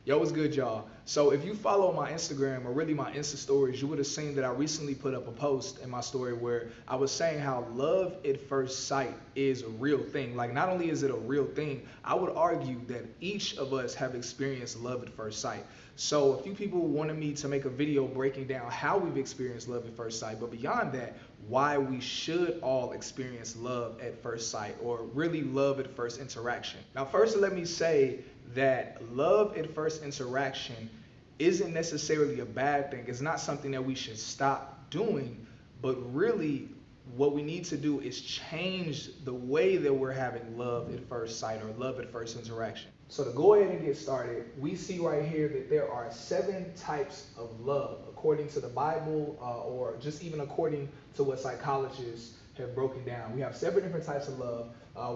Yo, what's good, y'all? So if you follow my Instagram or really my Insta stories, you would have seen that I recently put up a post in my story where I was saying how love at first sight is a real thing. Like, not only is it a real thing, I would argue that each of us have experienced love at first sight. So a few people wanted me to make a video breaking down how we've experienced love at first sight, but beyond that, why we should all experience love at first sight or really love at first interaction. Now, first, let me say that love at first interaction isn't necessarily a bad thing. It's not something that we should stop doing, but really what we need to do is change the way that we're having love at first sight or love at first interaction. So to go ahead and get started, we see right here that there are 7 types of love according to the Bible, or just even according to what psychologists have broken down. We have 7 different types of love.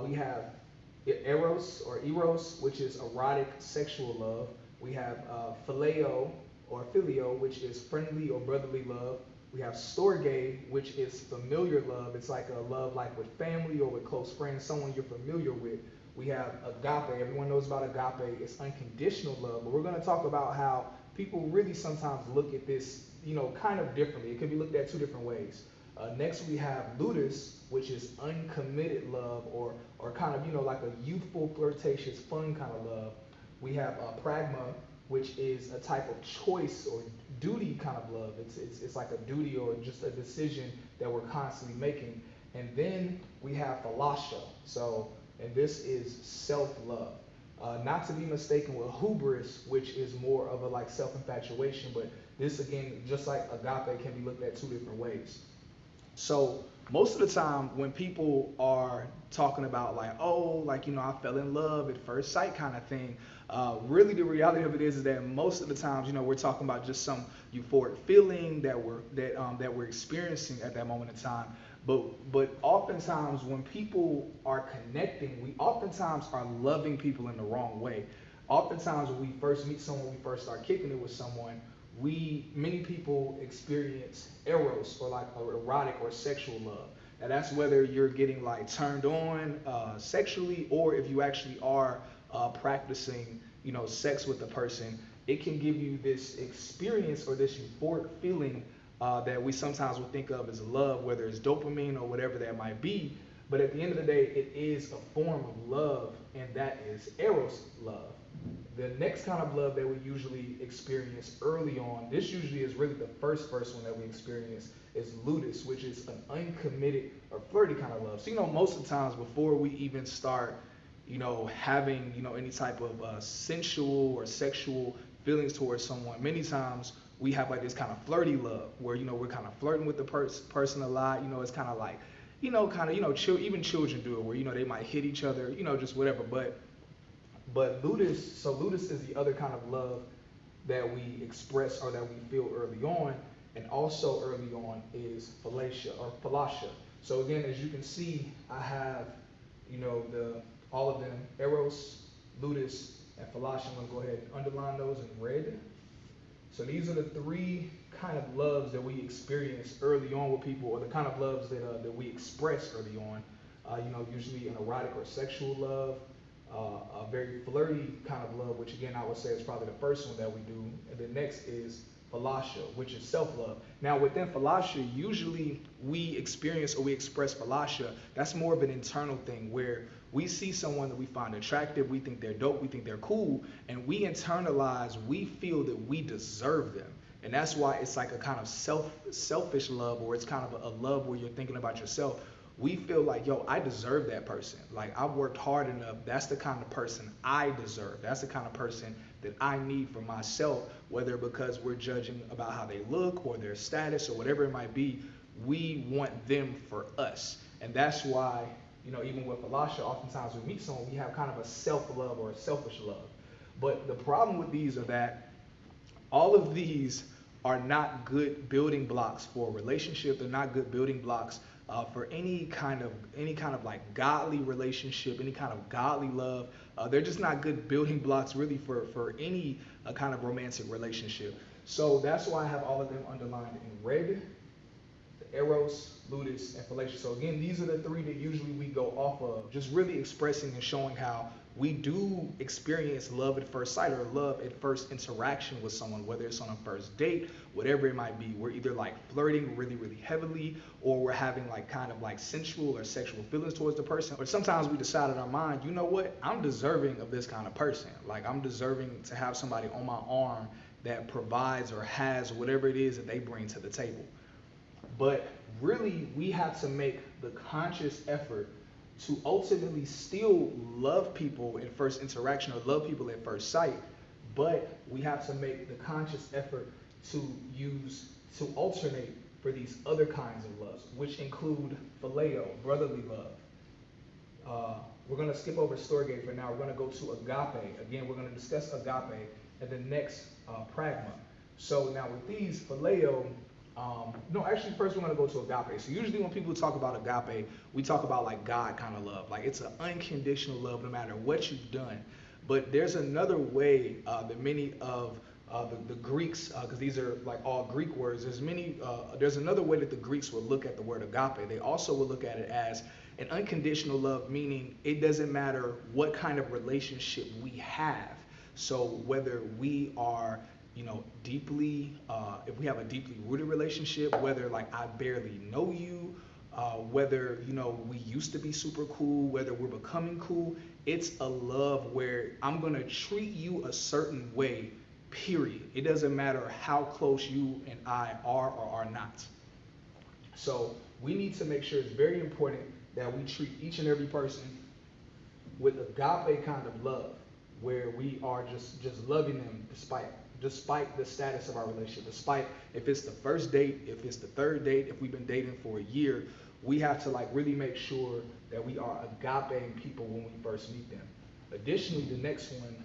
We have eros, which is erotic sexual love. We have phileo or filio, which is friendly or brotherly love. We have storge, which is familiar love. It's like a love like with family or with close friends, someone you're familiar with. We have agape. Everyone knows about agape. It's unconditional love. But we're going to talk about how people really sometimes look at this, kind of differently. It can be looked at 2 different ways. Next, we have ludus, which is uncommitted love, or kind of, like a youthful, flirtatious, fun kind of love. We have pragma, which is a type of choice or duty kind of love. It's like a duty or just a decision that we're constantly making. And then we have philasha. And this is self-love. Not to be mistaken with hubris, which is more of a like self-infatuation, but this again, just like agape, can be looked at 2 different ways. So most of the time when people are talking about like, oh, like, I fell in love at first sight kind of thing, really the reality of it is that most of the times, we're talking about just some euphoric feeling that we're experiencing at that moment in time. But oftentimes when people are connecting, we oftentimes are loving people in the wrong way. Oftentimes when we first meet someone, we first start kicking it with someone, many people experience eros or like erotic or sexual love. Now that's whether you're getting like turned on sexually, or if you actually are practicing, sex with the person. It can give you this experience or this euphoric feeling that we sometimes will think of as love, whether it's dopamine or whatever that might be. But at the end of the day, it is a form of love, and that is eros love. The next kind of love that we usually experience early on, this usually is really the first one that we experience, is ludus, which is an uncommitted or flirty kind of love. So, most of the times before we even start, having, any type of sensual or sexual feelings towards someone, many times we have like this kind of flirty love where, we're kind of flirting with the person a lot. It's kind of like, even children do it where, they might hit each other, just whatever. But ludus is the other kind of love that we express or that we feel early on, and also early on is philasha. So again, as you can see, I have, the all of them, eros, ludus, and philasha. I'm gonna go ahead and underline those in red. So these are the 3 kind of loves that we experience early on with people, or the kind of loves that we express early on. Usually an erotic or sexual love, a very flirty kind of love, which again I would say is probably the first one that we do. And then next is philasha, which is self-love. Now within philasha, usually we experience or we express philasha. That's more of an internal thing where we see someone that we find attractive, we think they're dope, we think they're cool, and we internalize, we feel that we deserve them. And that's why it's like a kind of selfish love, or it's kind of a love where you're thinking about yourself. We feel like, yo, I deserve that person. Like, I've worked hard enough. That's the kind of person I deserve. That's the kind of person that I need for myself, whether because we're judging about how they look or their status or whatever it might be. We want them for us. And that's why, even with philasha, oftentimes we meet someone, we have kind of a self-love or a selfish love. But the problem with these are that all of these are not good building blocks for a relationship. They're not good building blocks for any kind of like godly relationship, any kind of godly love. They're just not good building blocks really for any kind of romantic relationship. So that's why I have all of them underlined in red: the eros, ludus, and philastia. So again, these are the 3 that usually we go off of, just really expressing and showing how we do experience love at first sight or love at first interaction with someone, whether it's on a first date, whatever it might be. We're either like flirting really, really heavily, or we're having like kind of like sensual or sexual feelings towards the person. Or sometimes we decide in our mind, you know what, I'm deserving of this kind of person. Like I'm deserving to have somebody on my arm that provides or has whatever it is that they bring to the table. But really, we have to make the conscious effort to ultimately still love people in first interaction or love people at first sight, but we have to make the conscious effort to alternate for these other kinds of loves, which include phileo, brotherly love. We're going to skip over storge for now. We're going to go to agape. Again, we're going to discuss agape and the next pragma. So now with these phileo, no, actually first we're going to go to agape. So usually when people talk about agape, we talk about like God kind of love. Like it's an unconditional love no matter what you've done. But there's another way that many of the Greeks, because these are like all Greek words, there's another way that the Greeks would look at the word agape. They also would look at it as an unconditional love, meaning it doesn't matter what kind of relationship we have. So whether we are, deeply, if we have a deeply rooted relationship, whether like I barely know you, whether, we used to be super cool, whether we're becoming cool, it's a love where I'm gonna treat you a certain way, period. It doesn't matter how close you and I are or are not. So we need to make sure it's very important that we treat each and every person with agape kind of love, where we are just loving them despite the status of our relationship, despite if it's the first date, if it's the third date, if we've been dating for a year, we have to like really make sure that we are agape people when we first meet them. Additionally, the next one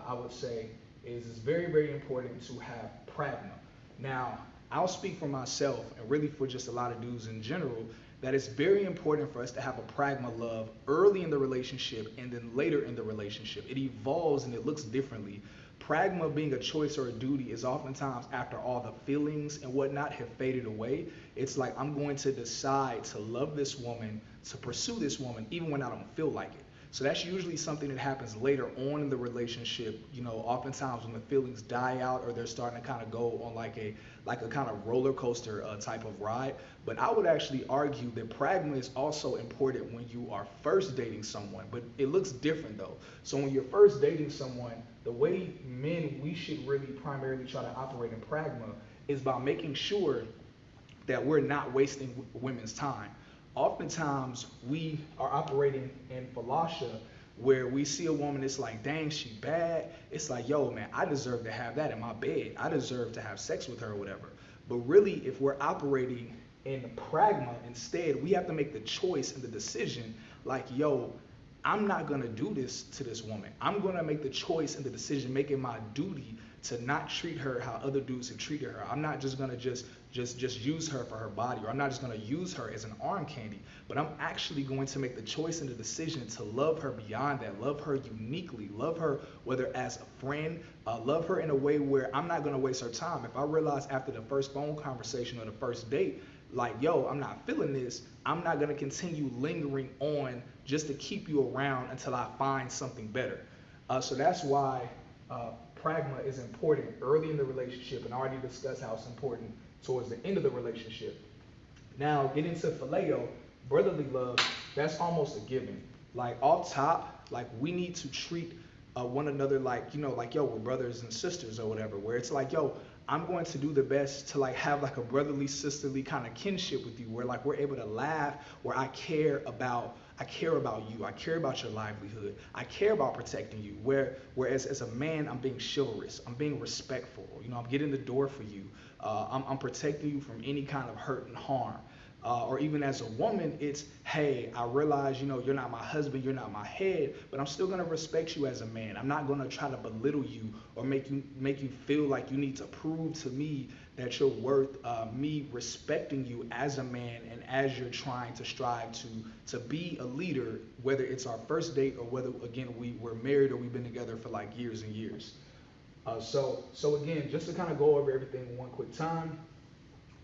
I would say is it's very, very important to have pragma. Now, I'll speak for myself and really for just a lot of dudes in general that it's very important for us to have a pragma love early in the relationship and then later in the relationship. It evolves and it looks differently. Pragma being a choice or a duty is oftentimes after all the feelings and whatnot have faded away. It's like I'm going to decide to love this woman, to pursue this woman, even when I don't feel like it. So that's usually something that happens later on in the relationship, oftentimes when the feelings die out or they're starting to kind of go on like a kind of roller coaster type of ride. But I would actually argue that pragma is also important when you are first dating someone, but it looks different though. So when you're first dating someone, the way men we should really primarily try to operate in pragma is by making sure that we're not wasting women's time. Oftentimes, we are operating in philosophy where we see a woman, it's like, dang, she bad. It's like, yo, man, I deserve to have that in my bed. I deserve to have sex with her or whatever. But really, if we're operating in pragma instead, we have to make the choice and the decision like, yo, I'm not gonna do this to this woman. I'm gonna make the choice and the decision, making my duty to not treat her how other dudes have treated her. I'm not just gonna just use her for her body, or I'm not just gonna use her as an arm candy, but I'm actually going to make the choice and the decision to love her beyond that, love her uniquely, love her whether as a friend, love her in a way where I'm not gonna waste her time. If I realize after the first phone conversation or the first date, like, yo, I'm not feeling this, I'm not gonna continue lingering on just to keep you around until I find something better. So that's why pragma is important early in the relationship, and I already discussed how it's important towards the end of the relationship. Now, getting to phileo, brotherly love, that's almost a given. Like off top, like we need to treat one another like, like, yo, we're brothers and sisters or whatever, where it's like, yo, I'm going to do the best to like have like a brotherly, sisterly kind of kinship with you, where like we're able to laugh, where I care about you, I care about your livelihood, I care about protecting you. Whereas as a man, I'm being chivalrous, I'm being respectful, I'm getting the door for you, I'm protecting you from any kind of hurt and harm. Or even as a woman, it's, hey, I realize, you're not my husband, you're not my head, but I'm still gonna respect you as a man. I'm not gonna try to belittle you or make you feel like you need to prove to me that you're worth me respecting you as a man and as you're trying to strive to be a leader, whether it's our first date or whether, again, we're married or we've been together for like years and years. So again, just to kind of go over everything in one quick time,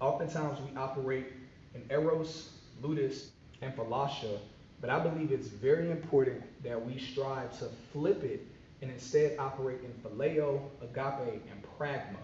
oftentimes we operate in eros, ludus, and philautia, But I believe it's very important that we strive to flip it and instead operate in phileo, agape, and pragma.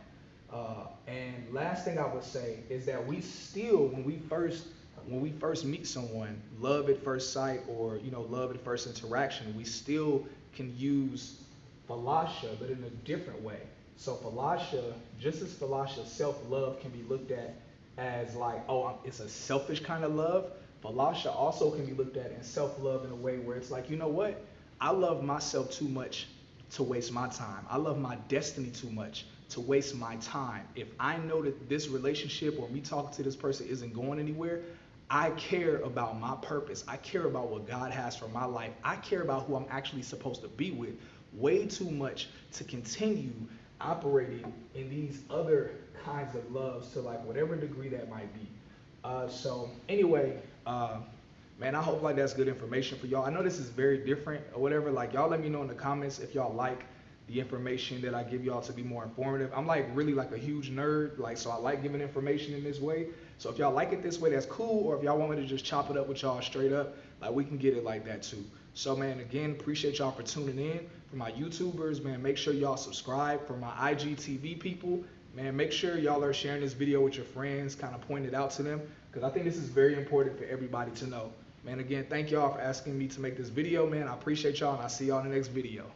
And last thing I would say is that we still, when we first meet someone, love at first sight, or love at first interaction, we still can use Falasha, but in a different way. So Falasha, just as Falasha, self-love can be looked at as like, oh, it's a selfish kind of love. Falasha also can be looked at in self-love in a way where it's like, you know what? I love myself too much to waste my time. I love my destiny too much to waste my time. If I know that this relationship or me talking to this person isn't going anywhere, I care about my purpose. I care about what God has for my life. I care about who I'm actually supposed to be with way too much to continue operating in these other kinds of loves to like whatever degree that might be. So anyway, man, I hope like that's good information for y'all. I know this is very different or whatever. Like y'all let me know in the comments if y'all like the information that I give y'all to be more informative. I'm like really like a huge nerd, like so I like giving information in this way. So if y'all like it this way, that's cool. Or if y'all want me to just chop it up with y'all straight up, like we can get it like that too. So man, again, appreciate y'all for tuning in. For my YouTubers, man, make sure y'all subscribe. For my IGTV people, man, make sure y'all are sharing this video with your friends, kind of point it out to them, because I think this is very important for everybody to know. Man, again, thank y'all for asking me to make this video, man. I appreciate y'all, and I'll see y'all in the next video.